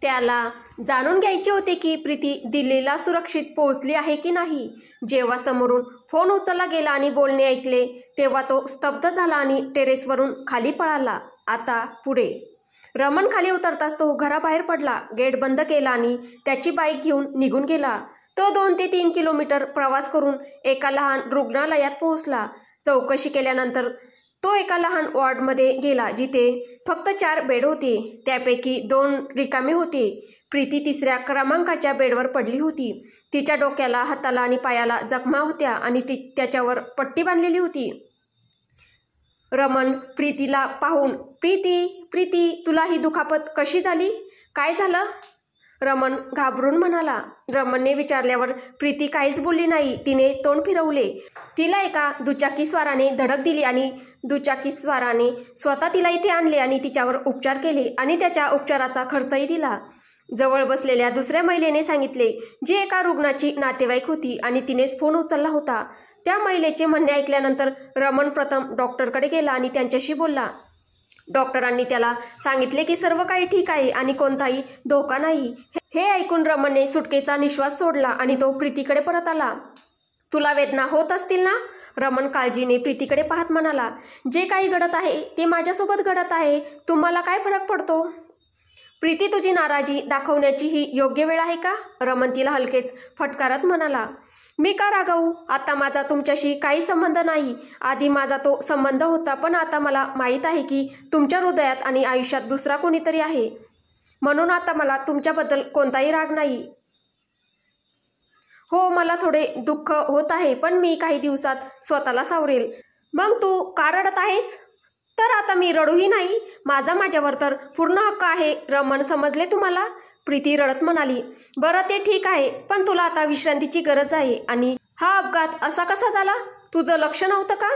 त्याला जाणून घ्यायचे होते की प्रीती दिल्लीला सुरक्षित पोहोचली आहे की नाही. जेव्हा समोरून फोन उचलला गेला आणि बोलणे ऐकले तेव्हा तो स्तब्ध झाला आणि टेरेसवरून खाली पळाला. आता पुढे. रमण खाली उतरताच तो घराबाहेर पडला, गेट बंद केला आणि त्याची बाईक घेऊन निघून गेला. तो 2 ते 3 किलोमीटर प्रवास करून एका लहान रुग्णालयात पोहोचला. चौकशी केल्यानंतर तो एका लहान वॉर्डमध्ये गेला जिथे फक्त 4 बेड होते. त्यापैकी 2 रिकामे होते. प्रीती 3ऱ्या क्रमांकाच्या बेडवर पडली होती. तिच्या डोक्याला, हाताला आणि पायाला जखमा होत्या आणि त्याच्यावर पट्टी बांधलेली होती. रमण प्रीतीला पाहून, प्रीती तुला ही दुखापत कशी झाली? काय झालं? रमण घाबरून म्हणाला. रमणने विचारल्यावर प्रीती काहीच बोलली नाही. तिने तोंड फिरवले. तिला एका दुचाकीस्वाराने धडक दिली आणि दुचाकीस्वाराने स्वतः तिला इथे आणले आणि तिच्यावर उपचार केले आणि त्याच्या उपचाराचा खर्चही दिला. जवळ बसलेल्या दुसऱ्या महिलेने सांगितले, जी एका रुग्णाची नातेवाईक होती आणि तिनेच फोन उचलला होता. त्या महिलेचे म्हणणे ऐकल्यानंतर रमण प्रथम डॉक्टरकडे गेला आणि त्यांच्याशी बोलला. डॉक्टरांनी त्याला सांगितले की सर्व काही ठीक आहे आणि कोणताही धोका नाही. हे ऐकून रमणने सुटकेचा निश्वास सोडला आणि तो प्रीतीकडे परत आला. तुला वेदना होत असतील ना? रमण काळजीने प्रीतीकडे पाहत म्हणाला. जे काही घडत आहे ते माझ्यासोबत घडत आहे. तुम्हाला काय फरक पडतो? प्रीती, तुझी नाराजी दाखवण्याची ही योग्य वेळ आहे का? रमण तिला हलकेच फटकारत म्हणाला. मी का रागावू? आता माझा तुमच्याशी काही संबंध नाही. आधी माझा तो संबंध होता, पण आता मला माहीत आहे की तुमच्या हृदयात आणि आयुष्यात दुसरा कोणीतरी आहे. म्हणून आता मला तुमच्याबद्दल कोणताही राग नाही. हो, मला थोडे दुःख होत आहे, पण मी काही दिवसात स्वतःला सावरेल. मग तू का रडत आहेस? तर आता मी रडूही नाही. माझ्यावर तर पूर्ण हक्क आहे. रमण, समजले तुम्हाला? प्रीती रडत म्हणाली. बरं, ते ठीक आहे, पण तुला आता विश्रांतीची गरज आहे. आणि हा अपघात असा कसा झाला? तुझं लक्ष नव्हतं का?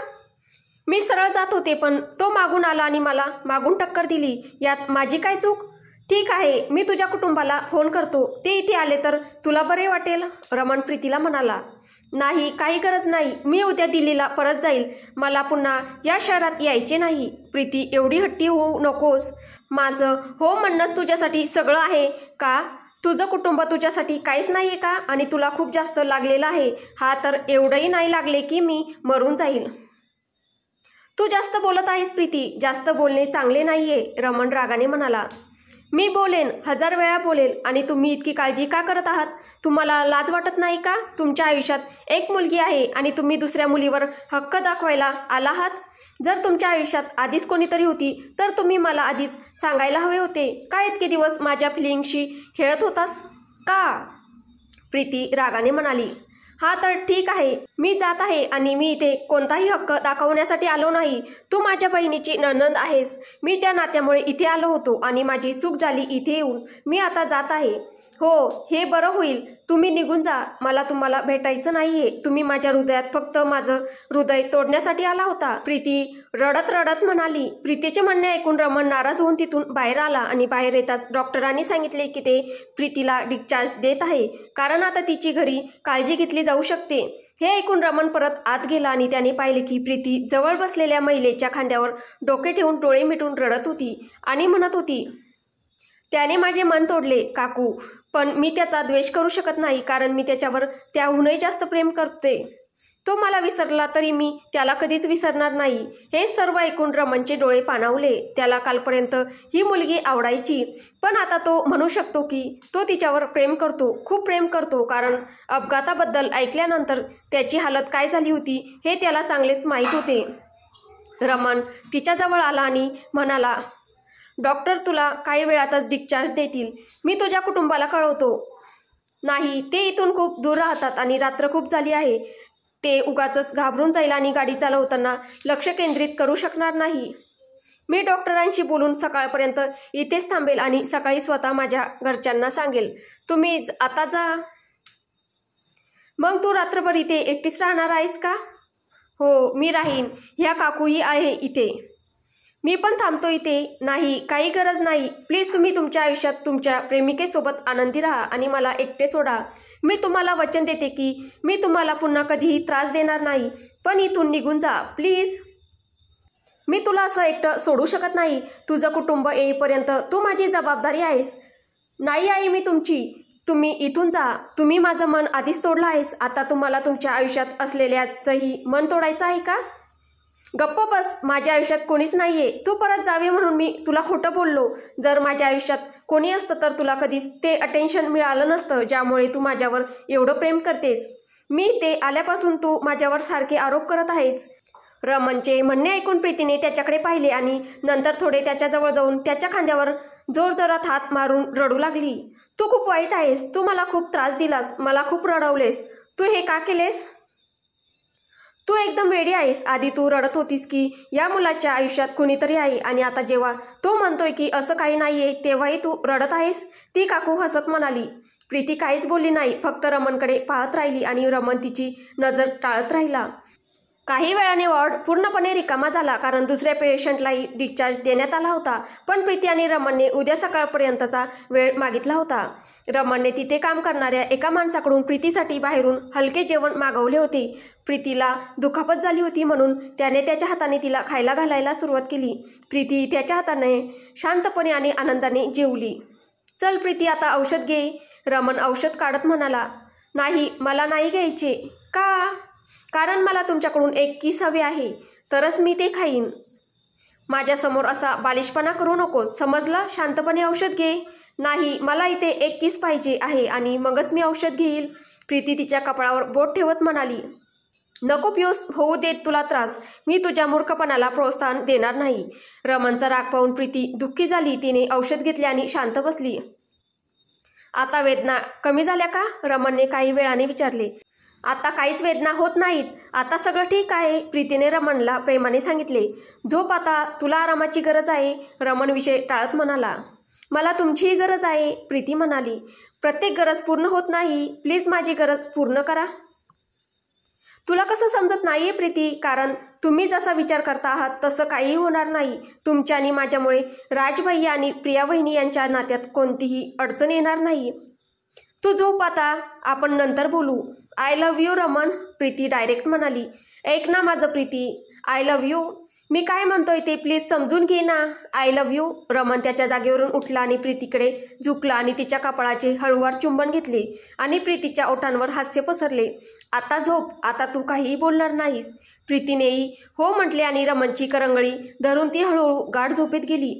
मी सरळ जात होते, पण तो मागून आला आणि मला मागून टक्कर दिली. यात माझी काय चूक? ठीक आहे, मी तुझ्या कुटुंबाला फोन करतो. ते इथे आले तर तुला बरे वाटेल. रमण प्रीतीला म्हणाला. नाही, काही गरज नाही. मी उद्या दिल्लीला परत जाईल. मला पुन्हा या शहरात यायचे नाही. प्रीती, एवढी हट्टी होऊ नकोस. माझं हो म्हणणंच तुझ्यासाठी सगळं आहे का? तुझं कुटुंब तुझ्यासाठी काहीच नाहीये का? आणि तुला खूप जास्त लागलेलं आहे. हा तर एवढंही नाही लागले की मी मरून जाईल. तू जास्त बोलत आहेस प्रीती. जास्त बोलणे चांगले नाहीये. रमण रागाने म्हणाला. मी बोलेन, 1000 वेळा बोलेल. आणि तुम्ही इतकी काळजी का करत आहात? तुम्हाला लाज वाटत नाही का? तुमच्या आयुष्यात एक मुलगी आहे आणि तुम्ही दुसऱ्या मुलीवर हक्क दाखवायला आला आहात. जर तुमच्या आयुष्यात आधीच कोणीतरी होती तर तुम्ही मला आधीच सांगायला हवे होते. का इतके दिवस माझ्या फिलिंगशी खेळत होतास का? प्रीती रागाने म्हणाली. हा तर ठीक आहे, मी जात आहे आणि मी इथे कोणताही हक्क दाखवण्यासाठी आलो नाही. तू माझ्या बहिणीची नणंद आहेस. मी त्या नात्यामुळे इथे आलो होतो आणि माझी चूक झाली इथे येऊन. मी आता जात आहे. हो, हे बरं होईल. तुम्ही निघून जा. मला तुम्हाला भेटायचं नाहीये. तुम्ही माझ्या हृदयात फक्त माझं हृदय तोडण्यासाठी आला होता. प्रीती रडत रडत म्हणाली. प्रीतीचे म्हणणे ऐकून रमण नाराज होऊन तिथून बाहेर आला आणि बाहेर येताच डॉक्टरांनी सांगितले की ते प्रीतीला डिस्चार्ज देत आहे, कारण आता तिची घरी काळजी घेतली जाऊ शकते. हे ऐकून रमण परत आत गेला आणि त्याने पाहिले की प्रीती जवळ बसलेल्या महिलेच्या खांद्यावर डोके ठेवून डोळे मिटून रडत होती आणि म्हणत होती. त्याने माझे मन तोडले काकू, पण मी त्याचा द्वेष करू शकत नाही, कारण मी त्याच्यावर त्याहूनही जास्त प्रेम करते. तो मला विसरला तरी मी त्याला कधीच विसरणार नाही. हे सर्व ऐकून रमणचे डोळे पाणावले. त्याला कालपर्यंत ही मुलगी आवडायची, पण आता तो म्हणू शकतो की तो तिच्यावर प्रेम करतो, खूप प्रेम करतो, कारण अपघाताबद्दल ऐकल्यानंतर त्याची हालत काय झाली होती हे त्याला चांगलेच माहीत होते. रमण तिच्याजवळ आला आणि म्हणाला. डॉक्टर तुला काही वेळातच डिस्चार्ज देतील. मी तुझ्या कुटुंबाला कळवतो. नाही, ते इथून खूप दूर राहतात आणि रात्र खूप झाली आहे. ते उगाचच घाबरून जाईल आणि गाडी चालवताना लक्ष केंद्रित करू शकणार नाही. मी डॉक्टरांशी बोलून सकाळपर्यंत इथेच थांबेल आणि सकाळी स्वतः माझ्या घरच्यांना सांगेल. तुम्ही आता जा. मग तू रात्रभर इथे एकटीच राहणार आहेस का? हो, मी राहीन. ह्या काकूही आहे इथे. मी पण थांबतो इथे. नाही, काही गरज नाही. प्लीज तुम्ही तुमच्या आयुष्यात तुमच्या प्रेमिकेसोबत आनंदी राहा आणि मला एकटे सोडा. मी तुम्हाला वचन देते की मी तुम्हाला पुन्हा कधीही त्रास देणार नाही. पण इथून निघून जा प्लीज. मी तुला असं एकटं सोडू शकत नाही. तुझं कुटुंब येईपर्यंत तू माझी जबाबदारी आहेस. नाही आई मी तुमची. तुम्ही इथून जा. तुम्ही माझं मन आधीच तोडलं आहेस. आता तुम्हाला तुमच्या आयुष्यात असलेल्याचंही मन तोडायचं आहे का? गप्प बस. माझ्या आयुष्यात कोणीच नाहीये. तू परत जावे म्हणून मी तुला खोटं बोललो. जर माझ्या आयुष्यात कोणी असतं तर तुला कधीच ते अटेन्शन मिळालं नसतं ज्यामुळे तू माझ्यावर एवढं प्रेम करतेस. मी ते आल्यापासून तू माझ्यावर सारखे आरोप करत आहेस. रमणचे म्हणणे ऐकून प्रीतीने त्याच्याकडे पाहिले आणि नंतर थोडे त्याच्याजवळ जाऊन त्याच्या खांद्यावर जोरजोरात हात मारून रडू लागली. तू खूप वाईट आहेस. तू मला खूप त्रास दिलास. मला खूप रडवलेस. तू हे का केलेस? तू एकदम वेडी आहेस. आधी तू रडत होतीस की या मुलाच्या आयुष्यात कुणीतरी आहे आणि आता जेव्हा तो म्हणतोय की असं काही नाहीये तेव्हाही तू रडत आहेस. ती काकू हसत म्हणाली. प्रीती काहीच बोलली नाही. फक्त रमणकडे पाहत राहिली आणि रमण तिची नजर टाळत राहिला. काही वेळाने वॉर्ड पूर्णपणे रिकामा झाला कारण दुसऱ्या पेशंटलाही डिस्चार्ज देण्यात आला होता. पण प्रीती आणि रमणने उद्या सकाळपर्यंतचा वेळ मागितला होता. रमणने तिथे काम करणाऱ्या एका माणसाकडून प्रीतीसाठी बाहेरून हलके जेवण मागवले होते. प्रीतीला दुखापत झाली होती म्हणून त्याने त्याच्या हाताने तिला खायला घालायला सुरुवात केली. प्रीती त्याच्या हाताने शांतपणे आणि आनंदाने जेवली. चल प्रीती आता औषध घे. रमण औषध काढत म्हणाला. नाही मला नाही घ्यायचे. का? कारण मला तुमच्याकडून एक किस हवे आहे तरच मी ते खाईन. माझ्यासमोर असा बालिशपणा करू नकोस समजलं. शांतपणे औषध घे. नाही मला इथे एक किस पाहिजे आहे आणि मगच मी औषध घेईल. प्रीती तिच्या कपाळावर बोट ठेवत म्हणाली. नको पिऊस. होऊ देत तुला त्रास. मी तुझ्या मूर्खपणाला प्रोत्साहन देणार नाही. रमणचा राग पाहून प्रीती दुःखी झाली. तिने औषध घेतले आणि शांत बसली. आता वेदना कमी झाल्या का? रमणने काही वेळाने विचारले. आता काहीच वेदना होत नाहीत. आता सगळं ठीक आहे. प्रीतीने रमणला प्रेमाने सांगितले. झोप आता. तुला आरामाची गरज आहे. रमण विषय टाळत म्हणाला. मला तुमचीही गरज आहे. प्रीती म्हणाली. प्रत्येक गरज पूर्ण होत नाही. प्लीज माझी गरज पूर्ण करा. तुला कसं समजत नाहीये प्रीती? कारण तुम्ही जसा विचार करता आहात तसं काहीही होणार नाही. तुमच्या आणि माझ्यामुळे राजभैया आणि प्रिया वहिनी यांच्या नात्यात कोणतीही अडचण येणार नाही. तू झोप आता. आपण नंतर बोलू. I love you Raman. Preeti direct म्हणाली. ऐक ना माझं प्रीती. I love you. मी काय म्हणतोय ते प्लीज समजून घे ना. I love you. रमण त्याच्या जागेवरून उठला आणि प्रीतीकडे झुकला आणि तिच्या कपाळाचे हळूवार चुंबन घेतले आणि प्रीतीच्या ओठांवर हास्य पसरले. आता झोप. आता तू काहीही बोलणार नाहीस. प्रीतीनेही हो म्हटले आणि रमणची करंगळी धरून ती हळूहळू गाढ झोपेत गेली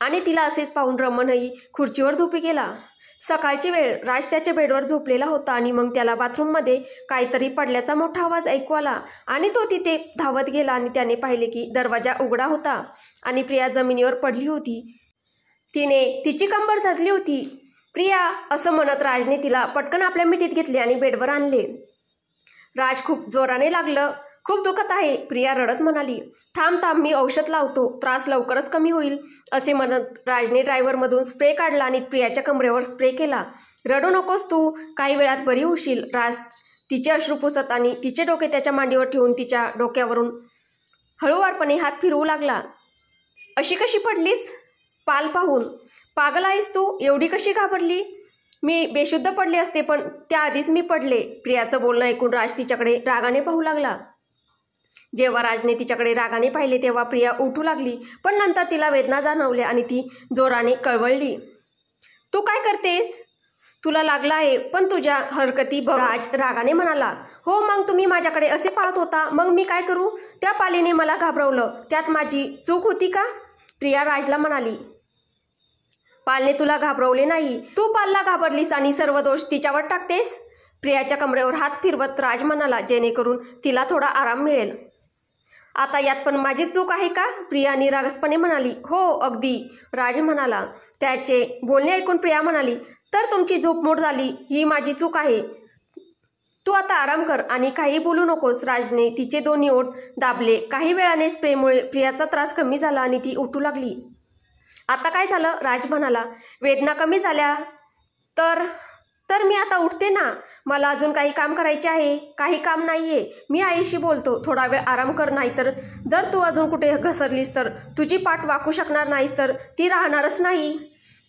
आणि तिला असेच पाहून रमणही खुर्चीवर झोपी गेला. सकाळची वेळ. राज त्याच्या बेडवर झोपलेला होता आणि मग त्याला बाथरूममध्ये काहीतरी पडल्याचा मोठा आवाज ऐकू आला आणि तो तिथे धावत गेला आणि त्याने पाहिले की दरवाजा उघडा होता आणि प्रिया जमिनीवर पडली होती. तिने तिची कंबर धरली होती. प्रिया असं म्हणत राजने तिला पटकन आपल्या मिठीत घेतले आणि बेडवर आणले. राज खूप जोराने लागलं. खूप दुखत आहे. प्रिया रडत म्हणाली. थांब थांब मी औषध लावतो. त्रास लवकरच कमी होईल. असे म्हणत राजने ड्रायव्हरमधून स्प्रे काढला आणि प्रियाच्या कमरेवर स्प्रे केला. रडू नकोस तू. काही वेळात बरी होशील. राज तिचे अश्रू पुसत आणि तिचे डोके त्याच्या मांडीवर ठेवून तिच्या डोक्यावरून हळूवारपणे हात फिरवू लागला. अशी कशी पडलीस? पाल पाहून. पागल आहेस तू? एवढी कशी घाबरली? मी बेशुद्ध पडले असते पण त्याआधीच मी पडले. प्रियाचं बोलणं ऐकून राज तिच्याकडे रागाने पाहू लागला. जेव्हा राजने तिच्याकडे रागाने पाहिले तेव्हा प्रिया उठू लागली पण नंतर तिला वेदना जाणवल्या आणि ती जोराने कळवळली. तू काय करतेस? तुला लागला आहे पण तुझ्या हरकती बघ. राज रागाने म्हणाला. हो मग तुम्ही माझ्याकडे असे पाहत होता मग मी काय करू? त्या पालीने मला घाबरवलं. त्यात माझी चूक होती का? प्रिया राजला म्हणाली. पालने तुला घाबरवले नाही. तू पालला घाबरलीस आणि सर्व दोष तिच्यावर टाकतेस. प्रियाच्या कमरेवर हात फिरवत राज म्हणाला. जेणेकरून तिला थोडा आराम मिळेल. आता यात पण माझी चूक आहे का? प्रिया निरागसपणे म्हणाली. हो अगदी. राज म्हणाला. त्याचे बोलणे ऐकून प्रिया म्हणाली. तर तुमची झोपमोड झाली ही माझी चूक आहे. तू आता आराम कर आणि काही बोलू नकोस. राजने तिचे दोन्ही ओठ दाबले. काही वेळाने स्प्रेमुळे प्रियाचा त्रास कमी झाला आणि ती उठू लागली. आता काय झालं? राज म्हणाला. वेदना कमी झाल्या तर मी आता उठते ना. मला अजून काही काम करायचे आहे. काही काम नाहीये. मी आईशी बोलतो. थोडा वेळ आराम कर. नाहीतर जर तू अजून कुठे घसरलीस तर तुझी पाठ वाकू शकणार नाहीस तर ती राहणारच नाही.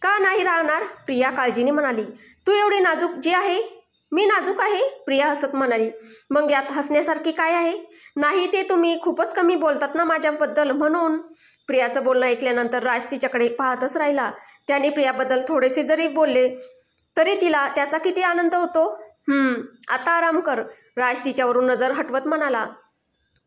का नाही राहणार? प्रिया काळजीने म्हणाली. तू एवढी नाजूक जी आहे. मी नाजूक आहे? प्रिया हसत म्हणाली. मग यात हसण्यासारखी काय आहे? नाही ते तुम्ही खूपच कमी बोलतात ना माझ्याबद्दल म्हणून. प्रियाचं बोलणं ऐकल्यानंतर राज तिच्याकडे पाहतच राहिला. त्याने प्रियाबद्दल थोडेसे जरी बोलले तरी तिला त्याचा किती आनंद होतो. आता आराम कर, राज तिच्यावरून नजर हटवत म्हणाला.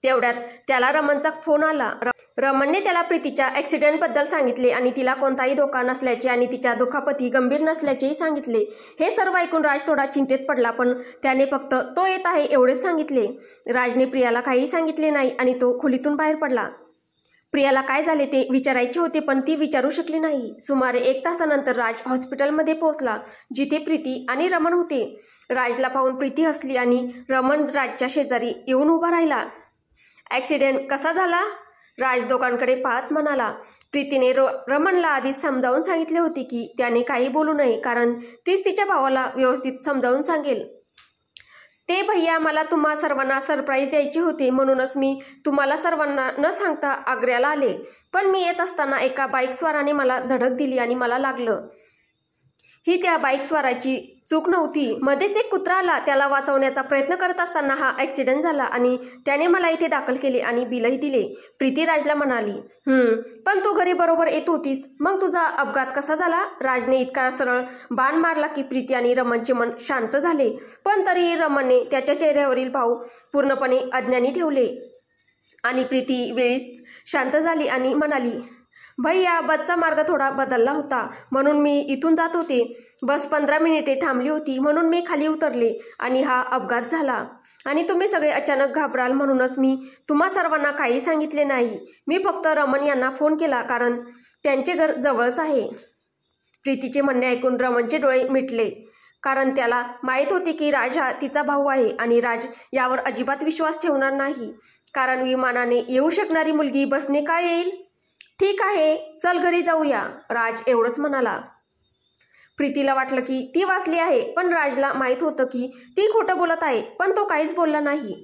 तेवढ्यात त्याला रमणचा फोन आला. रमणने त्याला प्रीतीच्या ॲक्सिडेंटबद्दल सांगितले आणि तिला कोणताही धोका नसल्याचे आणि तिच्या दुखापती गंभीर नसल्याचेही सांगितले. हे सर्व ऐकून राज थोडा चिंतेत पडला, पण त्याने फक्त तो येत आहे एवढेच सांगितले. राजने प्रियाला काहीही सांगितले नाही आणि तो खोलीतून बाहेर पडला. प्रियाला काय झाले ते विचारायचे होते, पण ती विचारू शकली नाही. सुमारे 1 तासानंतर राज हॉस्पिटलमध्ये पोहोचला, जिथे प्रीती आणि रमण होते. राजला पाहून प्रीती हसली आणि रमण राजच्या शेजारी येऊन उभा राहिला. ॲक्सिडेंट कसा झाला? राज दोघांकडे पाहत म्हणाला. प्रीतीने रमणला आधीच समजावून सांगितले होते की त्याने काही बोलू नये, कारण तीच तिच्या भावाला व्यवस्थित समजावून सांगेल. ते भैया, मला तुम्हा सर्वांना सरप्राईज द्यायचे होते, म्हणूनच मी तुम्हाला सर्वांना न सांगता आग्र्याला आले. पण मी येत असताना एका बाईकस्वाराने मला धडक दिली आणि मला लागलं. ही त्या बाईकस्वाराची चूक नव्हती. मध्येच एक कुत्रा आला. त्याला वाचवण्याचा प्रयत्न करत असताना हा ॲक्सिडेंट झाला आणि त्याने मला इथे दाखल केले आणि बिलही दिले. प्रीती राजला म्हणाली. पण तू घरी बरोबर येत होतीस, मग तुझा अपघात कसा झाला? राजने इतका सरळ बाण मारला की प्रीती आणि रमणचे मन शांत झाले, पण तरीही रमणने त्याच्या चेहऱ्यावरील भाव पूर्णपणे अज्ञानी ठेवले. आणि प्रीती वेळीच शांत झाली आणि म्हणाली, भैया, बसचा मार्ग थोडा बदलला होता, म्हणून मी इथून जात होते. बस 15 मिनिटे थांबली होती, म्हणून मी खाली उतरले आणि हा अपघात झाला. आणि तुम्ही सगळे अचानक घाबराल म्हणूनच मी तुम्हा सर्वांना काही सांगितले नाही. मी फक्त रमण यांना फोन केला, कारण त्यांचे घर जवळच आहे. प्रीतीचे म्हणणे ऐकून रमणचे डोळे मिटले, कारण त्याला माहीत होते की राज हा तिचा भाऊ आहे आणि राज यावर अजिबात विश्वास ठेवणार नाही, कारण विमानाने येऊ शकणारी मुलगी बसने का येईल? ठीक आहे, चल घरी जाऊया, राज एवढंच म्हणाला. प्रीतीला वाटलं की ती वाचली आहे, पण राजला माहीत होतं की ती खोटं बोलत आहे, पण तो काहीच बोलला नाही.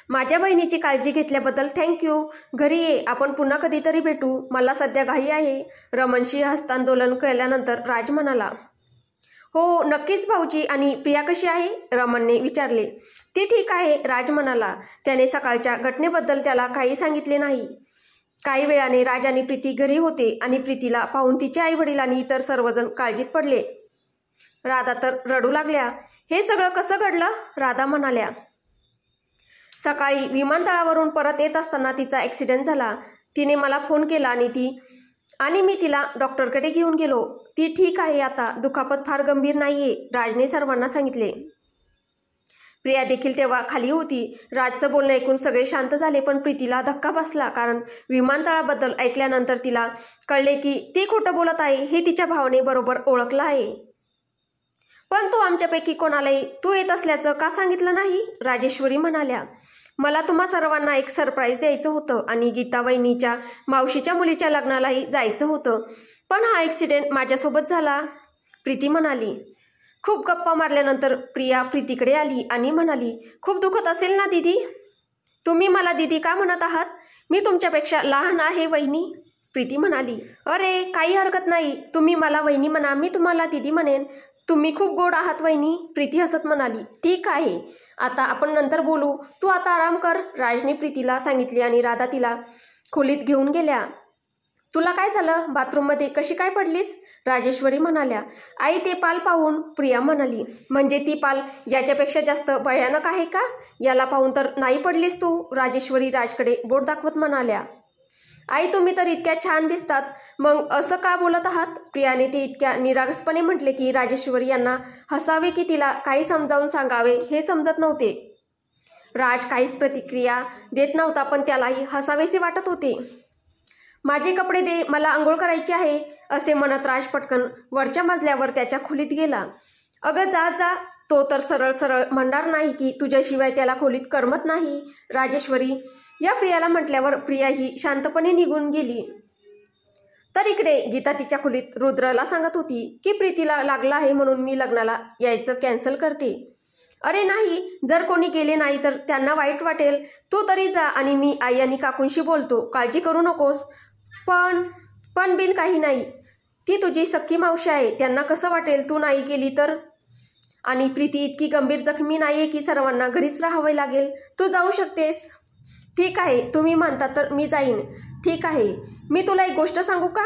माझ्या बहिणीची काळजी घेतल्याबद्दल थँक्यू. घरी ये, आपण पुन्हा कधीतरी भेटू. मला सध्या घाई आहे. रमणशी हस्तांदोलन केल्यानंतर राज म्हणाला. हो नक्कीच भाऊजी. आणि प्रिया कशी आहे? रमणने विचारले. ती ठीक आहे, राज म्हणाला. त्याने सकाळच्या घटनेबद्दल त्याला काही सांगितले नाही. काही वेळाने राज आणि प्रीती घरी होते आणि प्रीतीला पाहून तिचे आईवडील आणि इतर सर्वजण काळजीत पडले. राधा तर रडू लागल्या. हे सगळं कसं घडलं? राधा म्हणाल्या. सकाळी विमानतळावरून परत येत असताना तिचा ॲक्सिडेंट झाला. तिने मला फोन केला आणि मी तिला डॉक्टरकडे घेऊन गेलो. ती ठीक आहे आता, दुखापत फार गंभीर नाहीये, राजने सर्वांना सांगितले. प्रिया देखील तेव्हा खाली होती. राजचं बोलणं ऐकून सगळे शांत झाले, पण प्रीतीला धक्का बसला, कारण विमानतळाबद्दल ऐकल्यानंतर तिला कळले की ती खोटं बोलत आहे हे तिच्या भावाने बरोबर ओळखलं आहे. पण तू आमच्यापैकी कोणालाही तू येत असल्याचं का सांगितलं नाही? राजेश्वरी म्हणाल्या. मला तुम्हा सर्वांना एक सरप्राईज द्यायचं होतं आणि गीता वहिनीच्या मावशीच्या मुलीच्या लग्नालाही जायचं होतं, पण हा ॲक्सिडेंट माझ्यासोबत झाला, प्रीती म्हणाली. खूप गप्पा मारल्यानंतर प्रिया प्रीतीकडे आली आणि म्हणाली, खूप दुखत असेल ना दीदी? तुम्ही मला दीदी का म्हणत आहात? मी तुमच्यापेक्षा लहान आहे वहिनी, प्रीती म्हणाली. अरे काही हरकत नाही, तुम्ही मला वहिनी म्हणा, मी तुम्हाला दीदी म्हणेन. तुम्ही खूप गोड आहात वहिनी, प्रीती हसत म्हणाली. ठीक आहे, आता आपण नंतर बोलू, तू आता आराम कर, राजने प्रीतीला सांगितले आणि राधा तिला खोलीत घेऊन गेल्या. तुला काय झालं? बाथरूममध्ये कशी काय पडलीस? राजेश्वरी म्हणाल्या. आई ते पाल पाहून, प्रिया म्हणाली. म्हणजे ती पाल याच्यापेक्षा जास्त भयानक आहे का? याला पाहून तर नाही पडलीस तू, राजेश्वरी राजकडे बोट दाखवत म्हणाल्या. आई तुम्ही तर इतक्या छान दिसतात, मग असं का बोलत आहात? प्रियाने ते इतक्या निरागसपणे म्हटले की राजेश्वरी यांना हसावे की तिला काही समजावून सांगावे हे समजत नव्हते. राज काहीच प्रतिक्रिया देत नव्हता, पण त्यालाही हसावेसे वाटत होते. माझे कपडे दे, मला आंघोळ करायची आहे, असे म्हणत राज पटकन वरच्या मजल्यावर त्याच्या खोलीत गेला. अगं जा जा, तो तर सरळ सरळ म्हणणार नाही की तुझ्याशिवाय त्याला खोलीत करमत नाही, राजेश्वरी या प्रियाला म्हटल्यावर प्रिया ही शांतपणे निघून गेली. तर इकडे गीता तिच्या खोलीत रुद्रला सांगत होती की प्रीतीला लागलं आहे म्हणून मी लग्नाला यायचं कॅन्सल करते. अरे नाही, जर कोणी गेले नाही तर त्यांना वाईट वाटेल, तू तरी जा आणि मी आई आणि काकूंशी बोलतो, काळजी करू नकोस. पण बिन काही नाही, ती तुझी सख्खी मावशी आहे, त्यांना कसं वाटेल तू नाही गेली तर? आणि प्रीती इतकी गंभीर जखमी नाहीये की सर्वांना घरीच राहावे लागेल, तू जाऊ शकतेस. ठीक आहे, तुम्ही म्हणता तर मी जाईन. ठीक आहे, मी तुला एक गोष्ट सांगू का?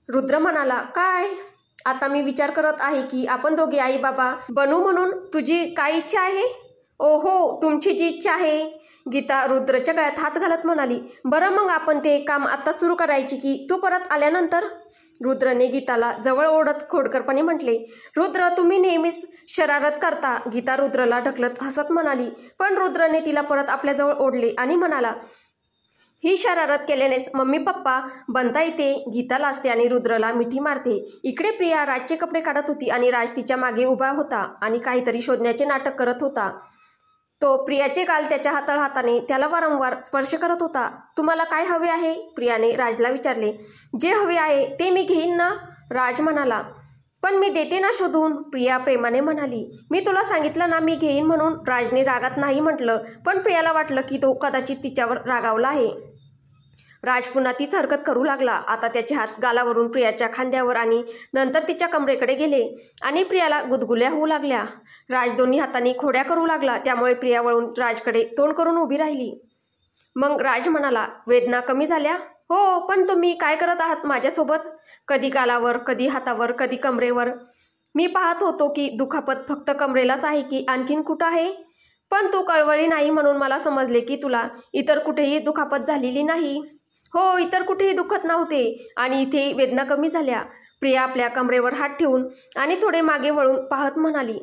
रुद्र म्हणाला, काय? आता मी विचार करत आहे की आपण दोघे आई बाबा बनू म्हणून. तुझी काय इच्छा आहे? ओहो, तुमची जी इच्छा आहे. गीता रुद्रच्या गळ्यात हात घालत म्हणाली, बरं मग आपण ते काम आता सुरू करायची की तू परत आल्यानंतर? रुद्रने गीताला जवळ ओढत खोडकरपणे म्हटले, रुद्र तुम्ही नेहमीच शरारत करता. गीता रुद्रला ढकलत हसत म्हणाली, पण रुद्रने तिला परत आपल्याजवळ ओढले आणि म्हणाला, ही शरारत केल्यानेच मम्मी पप्पा बनता येते. गीता लाजते आणि रुद्रला मिठी मारते. इकडे प्रिया राजचे कपडे काढत होती आणि राज तिच्या मागे उभा होता आणि काहीतरी शोधण्याचे नाटक करत होता. तो प्रियाचे गाल त्याच्या हाताने त्याला वारंवार स्पर्श करत होता. तुम्हाला काय हवे आहे? प्रियाने राजला विचारले. जे हवे आहे ते मी घेईन ना, राज म्हणाला. पण मी देते ना शोधून, प्रिया प्रेमाने म्हणाली. मी तुला सांगितलं ना मी घेईन म्हणून. राजने रागात नाही म्हटलं, पण प्रियाला वाटलं की तो कदाचित तिच्यावर रागावला आहे. राज पुन्हा तीच हरकत करू लागला. आता त्याचे हात गालावरून प्रियाच्या खांद्यावर आणि नंतर तिच्या कमरेकडे गेले आणि प्रियाला गुदगुल्या होऊ लागल्या. राज दोन्ही हातांनी खोड्या करू लागला, त्यामुळे प्रिया वळून राजकडे तोंड करून उभी राहिली. मग राज म्हणाला, वेदना कमी झाल्या? हो, पण तुम्ही काय करत आहात माझ्यासोबत? कधी गालावर, कधी हातावर, कधी कमरेवर. मी पाहत होतो की दुखापत फक्त कमरेलाच आहे की आणखीन कुठं आहे, पण तू कळवळी नाही म्हणून मला समजले की तुला इतर कुठेही दुखापत झालेली नाही. हो, इतर कुठेही दुखत नव्हते आणि इथे वेदना कमी झाल्या. प्रिया आपल्या कमरेवर हात ठेवून आणि थोडे मागे वळून पाहत म्हणाली.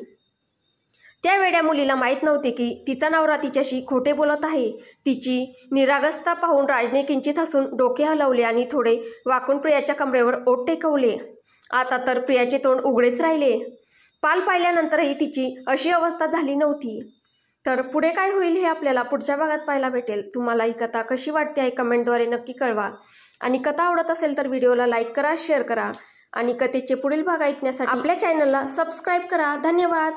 त्या वेड्या मुलीला माहीत नव्हते की तिचा नवरा तिच्याशी खोटे बोलत आहे. तिची निरागसता पाहून राजने किंचित हसून डोके हलवले आणि थोडे वाकून प्रियाच्या कमरेवर ओठ टेकवले. आता तर प्रियाचे तोंड उघडेच राहिले. पाल पाहिल्यानंतरही तिची अशी अवस्था झाली नव्हती. तर पुढे काय होईल हे आपल्याला पुढच्या भागात पाहायला भेटेल. तुम्हाला ही कथा कशी वाटते आहे कमेंटद्वारे नक्की कळवा आणि कथा आवडत असेल तर व्हिडिओला लाईक करा, शेअर करा आणि कथेचे पुढील भाग ऐकण्यासाठी आपल्या चॅनलला सबस्क्राईब करा. धन्यवाद.